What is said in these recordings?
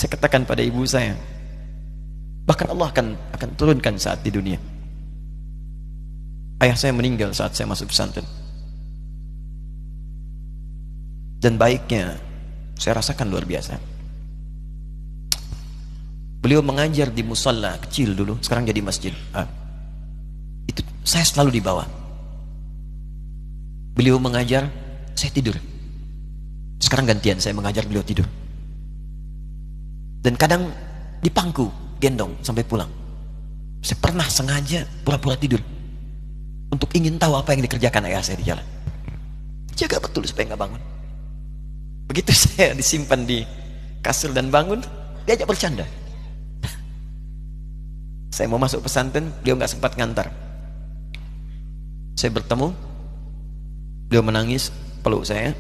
Saya katakan pada ibu saya, bahkan Allah akan turunkan saat di dunia. Ayah saya meninggal saat saya masuk pesantren. Dan baiknya saya rasakan luar biasa. Beliau mengajar di musalla kecil dulu, sekarang jadi masjid. Itu saya selalu dibawa. Beliau mengajar, saya tidur. Sekarang gantian, saya mengajar, beliau tidur. Dan kadang dipangku, gendong sampai pulang. Saya pernah sengaja pura-pura tidur untuk ingin tahu apa yang dikerjakan ayah saya di jalan. Jaga betul supaya nggak bangun. Begitu saya disimpan di kasur dan bangun, diajak bercanda. Saya mau masuk pesantren, beliau nggak sempat ngantar. Saya bertemu, beliau menangis, peluk saya,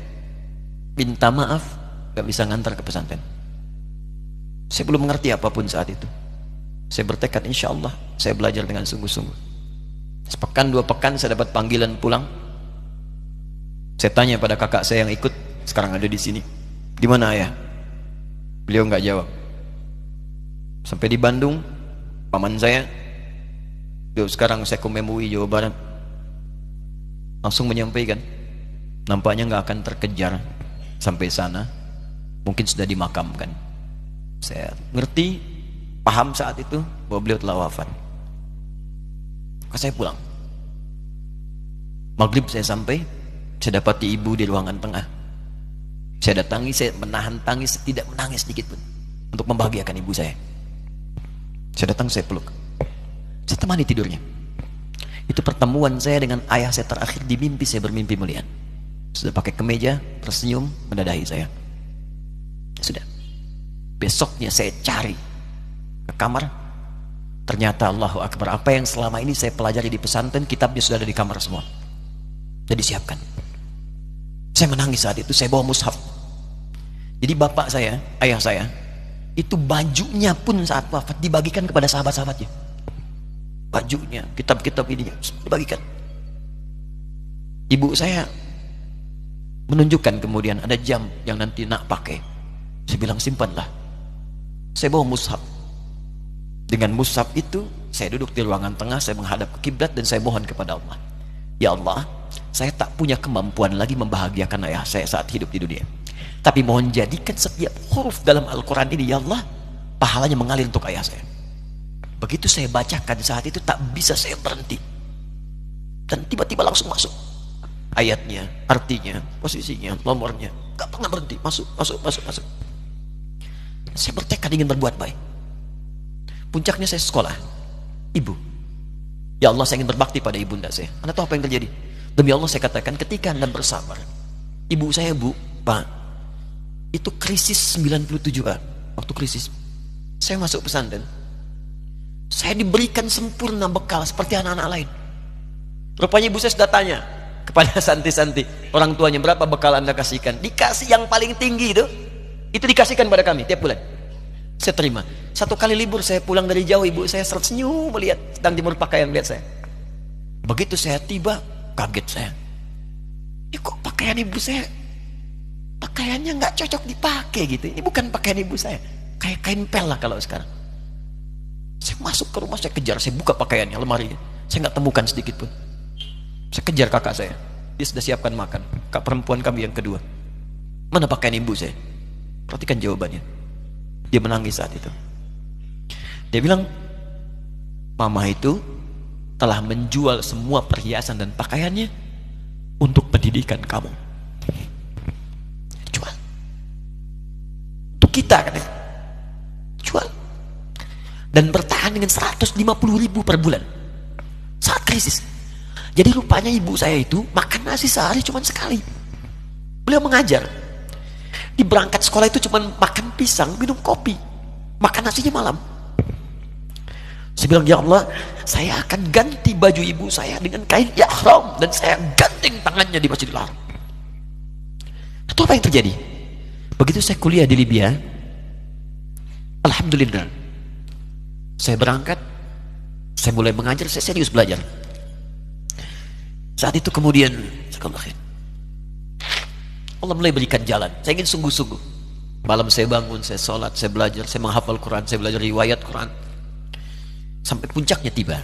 minta maaf, nggak bisa ngantar ke pesantren. Saya belum mengerti apapun saat itu. Saya bertekad, insya Allah saya belajar dengan sungguh-sungguh. Sepekan 2 pekan saya dapat panggilan pulang. Saya tanya pada kakak saya yang ikut, sekarang ada di sini, di mana ayah? Beliau nggak jawab. Sampai di Bandung, paman saya, beliau sekarang Sekom MUI Jawa Barat, langsung menyampaikan, nampaknya nggak akan terkejar sampai sana, mungkin sudah dimakamkan. Saya ngerti, paham saat itu bahwa beliau telah wafat. Maka saya pulang. Maghrib saya sampai, saya dapati ibu di ruangan tengah. Saya datangi, saya menahan tangis, tidak menangis sedikit pun untuk membahagiakan ibu saya. Saya datang, saya peluk, saya temani tidurnya. Itu pertemuan saya dengan ayah saya terakhir di mimpi. Saya bermimpi melihat sudah pakai kemeja, tersenyum, mendadahi saya. Sudah. Besoknya saya cari ke kamar, ternyata Allahu Akbar, apa yang selama ini saya pelajari di pesantren, kitabnya sudah ada di kamar semua, sudah disiapkan. Saya menangis saat itu. Saya bawa mushaf. Jadi bapak saya, ayah saya, itu bajunya pun saat wafat dibagikan kepada sahabat-sahabatnya. Bajunya, kitab-kitab ini dibagikan. Ibu saya menunjukkan kemudian ada jam yang nanti nak pakai. Saya bilang, simpanlah. Saya bawa mushaf. Dengan mushaf itu saya duduk di ruangan tengah, saya menghadap ke kiblat dan saya mohon kepada Allah, ya Allah, saya tak punya kemampuan lagi membahagiakan ayah saya saat hidup di dunia, tapi mohon jadikan setiap huruf dalam Al-Quran ini, ya Allah, pahalanya mengalir untuk ayah saya. Begitu saya bacakan saat itu, tak bisa saya berhenti, dan tiba-tiba langsung masuk ayatnya, artinya, posisinya, nomornya, gak pernah berhenti, masuk. Saya bertekad ingin berbuat baik. Puncaknya saya sekolah. Ibu, ya Allah, saya ingin berbakti pada ibunda saya. Anda tahu apa yang terjadi? Demi Allah saya katakan, ketika Anda bersabar, ibu saya, Bu, Pak, itu krisis 97 Pak. Waktu krisis saya masuk pesantren, saya diberikan sempurna bekal seperti anak-anak lain. Rupanya ibu saya sudah tanya kepada santi-santi, orang tuanya, berapa bekal Anda kasihkan? Dikasih yang paling tinggi itu dikasihkan pada kami tiap bulan. Saya terima. Satu kali libur saya pulang dari jauh, ibu saya tersenyum melihat sedang jemur pakaian, melihat saya. Begitu saya tiba, kaget saya. Ya kok pakaian ibu saya, pakaiannya nggak cocok dipakai gitu. Ini bukan pakaian ibu saya, kayak kain pel lah kalau sekarang. Saya masuk ke rumah, saya kejar, saya buka pakaiannya, lemarinya, saya nggak temukan sedikit pun. Saya kejar kakak saya, dia sudah siapkan makan. Kak perempuan kami yang kedua, mana pakaian ibu saya? Perhatikan jawabannya. Dia menangis saat itu. Dia bilang, mama itu telah menjual semua perhiasan dan pakaiannya untuk pendidikan kamu. Jual. Untuk kita kan, jual. Dan bertahan dengan 150.000 per bulan saat krisis. Jadi rupanya ibu saya itu makan nasi sehari cuma sekali. Beliau mengajar, di berangkat sekolah itu cuma makan pisang, minum kopi, makan nasinya malam. Saya bilang, ya Allah, saya akan ganti baju ibu saya dengan kain ihram dan saya ganting tangannya di Masjidil Haram. Itu apa yang terjadi? Begitu saya kuliah di Libya, alhamdulillah, saya berangkat, saya mulai mengajar, saya serius belajar. Saat itu kemudian Allah mulai berikan jalan. Saya ingin sungguh-sungguh. Malam saya bangun, saya sholat, saya belajar, saya menghafal Quran, saya belajar riwayat Quran. Sampai puncaknya tiba.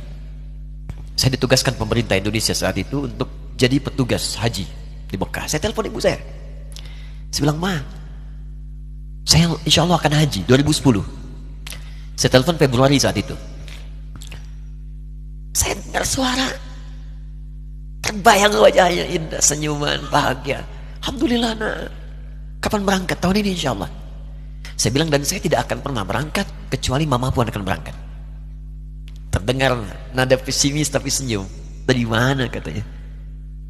Saya ditugaskan pemerintah Indonesia saat itu untuk jadi petugas haji di Mekah. Saya telepon ibu saya. Saya bilang, Ma, saya insya Allah akan haji 2010. Saya telepon Februari saat itu. Saya dengar suara, terbayang wajahnya indah, senyuman, bahagia. Alhamdulillah, nak. Kapan berangkat? Tahun ini insya Allah. Saya bilang, dan saya tidak akan pernah berangkat kecuali mama pun akan berangkat. Terdengar nada pesimis tapi senyum. Dari mana katanya?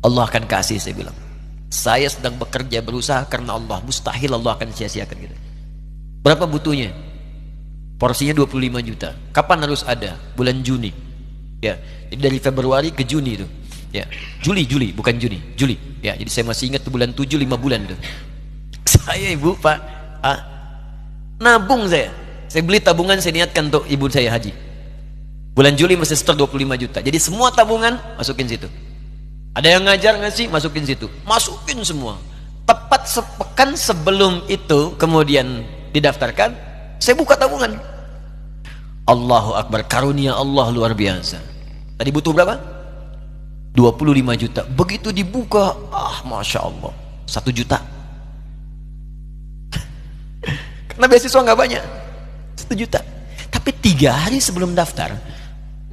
Allah akan kasih, saya bilang. Saya sedang bekerja berusaha karena Allah. Mustahil Allah akan sia-siakan gitu. Berapa butuhnya? Porsinya 25 juta. Kapan harus ada? Bulan Juni. Ya, jadi dari Februari ke Juni itu. Ya, Juli bukan Juni, Juli. Ya, jadi saya masih ingat tuh bulan 7 5 bulan itu. Saya ibu, Pak, nabung saya. Saya beli tabungan, saya niatkan untuk ibu saya haji. Bulan Juli masih setor 25 juta. Jadi semua tabungan masukin situ. Ada yang ngajar ngasih, masukin situ. Masukin semua. Tepat sepekan sebelum itu kemudian didaftarkan, saya buka tabungan. Allahu Akbar, karunia Allah luar biasa. Tadi butuh berapa? 25 juta. Begitu dibuka, Masya Allah, 1 juta. Karena beasiswa nggak banyak, 1 juta. Tapi 3 hari sebelum daftar,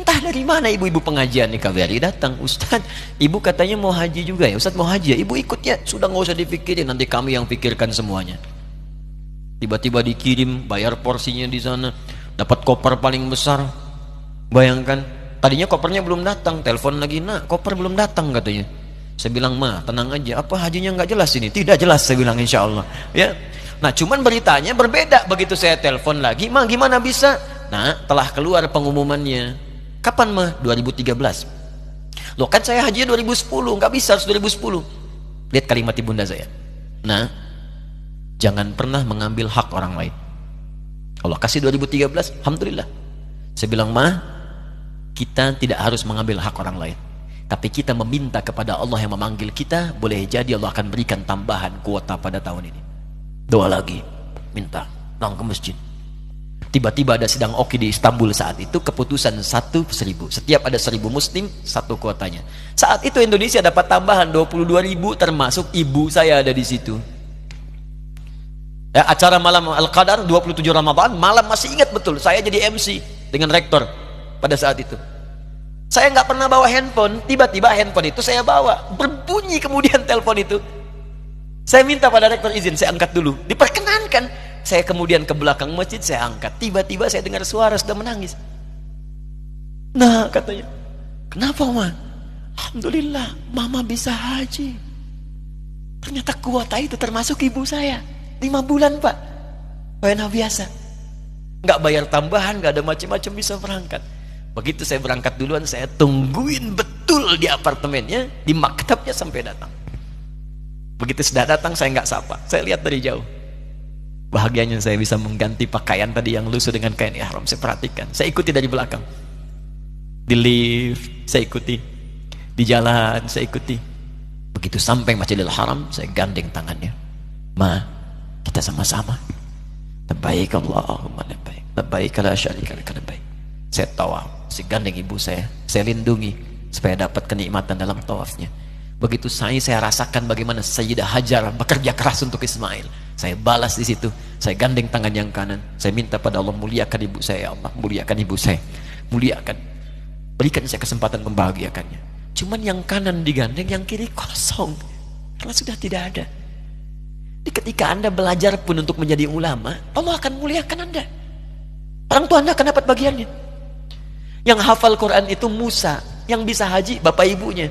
entah dari mana ibu-ibu pengajian nih KBRI datang, Ustaz, ibu katanya mau haji juga ya, Ustaz mau haji ya, ibu ikut ya, sudah nggak usah dipikirin, nanti kami yang pikirkan semuanya. Tiba-tiba dikirim, bayar porsinya di sana, dapat koper paling besar. Bayangkan, tadinya kopernya belum datang, telepon lagi, nak koper belum datang katanya. Saya bilang, Ma, tenang aja, apa hajinya nggak jelas ini? Tidak jelas, saya bilang, insya Allah. Ya. Nah, cuman beritanya berbeda. Begitu saya telepon lagi, Ma, gimana bisa? Nah, telah keluar pengumumannya. Kapan, Ma? 2013. Loh, kan saya hajinya 2010, nggak bisa, harus 2010. Lihat kalimat ibunda saya. Nah, jangan pernah mengambil hak orang lain. Allah kasih 2013, alhamdulillah. Saya bilang, Ma, kita tidak harus mengambil hak orang lain, tapi kita meminta kepada Allah yang memanggil kita. Boleh jadi Allah akan berikan tambahan kuota pada tahun ini. Doa lagi, minta, datang ke masjid. Tiba-tiba ada sidang oki di Istanbul saat itu, keputusan 1.000. Setiap ada 1.000 muslim, 1 kuotanya. Saat itu Indonesia dapat tambahan 22.000, termasuk ibu saya ada di situ. Ya, acara malam Al-Qadar 27 Ramadan, malam masih ingat betul, saya jadi MC dengan rektor pada saat itu. Saya nggak pernah bawa handphone, tiba-tiba handphone itu saya bawa, berbunyi kemudian telepon itu. Saya minta pada rektor izin, saya angkat dulu, diperkenankan. Saya kemudian ke belakang masjid, saya angkat. Tiba-tiba saya dengar suara sudah menangis. Nah, katanya, kenapa, Ma? Alhamdulillah, Mama bisa haji. Ternyata kuota itu termasuk ibu saya. 5 bulan, Pak. Enak biasa. Nggak bayar tambahan, nggak ada macam-macam, bisa berangkat. Begitu saya berangkat duluan, saya tungguin betul di apartemennya, di maktabnya sampai datang. Begitu sudah datang, saya nggak sapa, saya lihat dari jauh. Bahagianya saya bisa mengganti pakaian tadi yang lusuh dengan kain ihram. Saya perhatikan, saya ikuti dari belakang. Di lift, saya ikuti. Di jalan, saya ikuti. Begitu sampai Masjidil Haram, saya gandeng tangannya. Ma, kita sama-sama. Labbaik Allahumma labbaik. Labbaik la syarika laka labbaik. Saya tawaf, saya gandeng ibu saya lindungi supaya dapat kenikmatan dalam tawafnya. Begitu saya rasakan bagaimana Sayyidah Hajar bekerja keras untuk Ismail. Saya balas di situ. Saya gandeng tangan yang kanan. Saya minta pada Allah, muliakan ibu saya, ya Allah, muliakan ibu saya. Muliakan. Berikan saya kesempatan membahagiakannya. Cuman yang kanan digandeng, yang kiri kosong. Karena sudah tidak ada. Jadi ketika Anda belajar pun untuk menjadi ulama, Allah akan muliakan Anda. Orang tua Anda akan dapat bagiannya. Yang hafal Quran itu Musa, yang bisa haji bapak ibunya.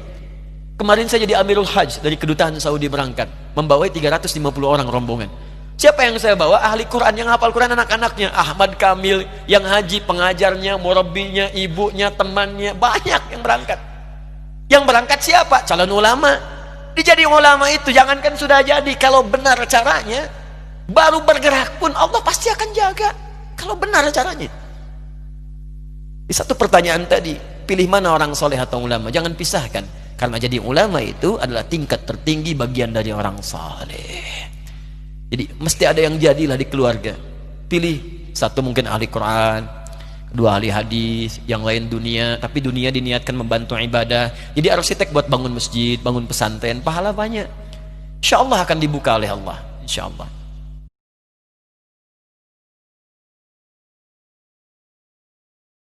Kemarin saya jadi Amirul Hajj dari kedutaan Saudi berangkat, membawa 350 orang rombongan. Siapa yang saya bawa? Ahli Quran, yang hafal Quran anak-anaknya. Ahmad Kamil, yang haji, pengajarnya, murabbinya, ibunya, temannya, banyak yang berangkat. Yang berangkat siapa? Calon ulama. Dijadi ulama itu, jangankan sudah jadi, kalau benar caranya, baru bergerak pun Allah pasti akan jaga. Kalau benar caranya. Di satu pertanyaan tadi, pilih mana orang soleh atau ulama? Jangan pisahkan. Karena jadi ulama itu adalah tingkat tertinggi bagian dari orang saleh. Jadi mesti ada yang jadilah di keluarga. Pilih satu mungkin ahli Quran, kedua ahli hadis, yang lain dunia, tapi dunia diniatkan membantu ibadah. Jadi arsitek buat bangun masjid, bangun pesantren, pahala banyak. Insya Allah akan dibuka oleh Allah, insya Allah.